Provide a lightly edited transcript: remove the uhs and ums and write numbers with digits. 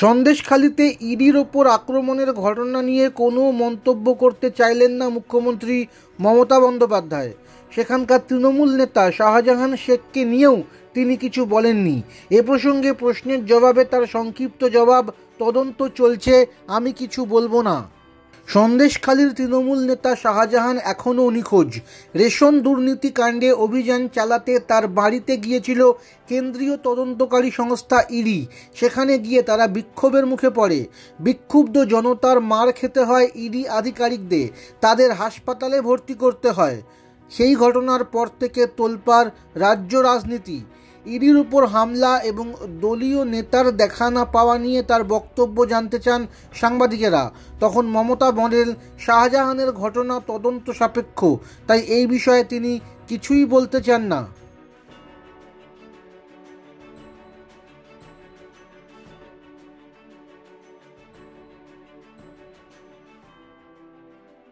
সন্দেশখালিতে ইডির ওপর আক্রমণের ঘটনা নিয়ে কোনো মন্তব্য করতে চাইলেন না মুখ্যমন্ত্রী মমতা বন্দ্যোপাধ্যায়। সেখানকার তৃণমূল নেতা শাহজাহান শেখকে নিয়েও তিনি কিছু বলেননি। এ প্রসঙ্গে প্রশ্নের জবাবে তার সংক্ষিপ্ত জবাব, তদন্ত চলছে, আমি কিছু বলবো না। সন্দেশখালির তৃণমূল নেতা শাহজাহান এখনও নিখোঁজ। রেশন দুর্নীতি কাণ্ডে অভিযান চালাতে তার বাড়িতে গিয়েছিল কেন্দ্রীয় তদন্তকারী সংস্থা ইডি। সেখানে গিয়ে তারা বিক্ষোভের মুখে পড়ে। বিক্ষুব্ধ জনতার মার খেতে হয় ইডি আধিকারিকদের, তাদের হাসপাতালে ভর্তি করতে হয়। সেই ঘটনার পর থেকে তোলপাড় রাজ্য রাজনীতি। ইডির উপর হামলা এবং দলীয় নেতার দেখা না পাওয়া নিয়ে তার বক্তব্য জানতে চান সাংবাদিকেরা। তখন মমতা বলেন, শাহজাহানের ঘটনা তদন্ত সাপেক্ষ, তাই এই বিষয়ে তিনি কিছুই বলতে চান না।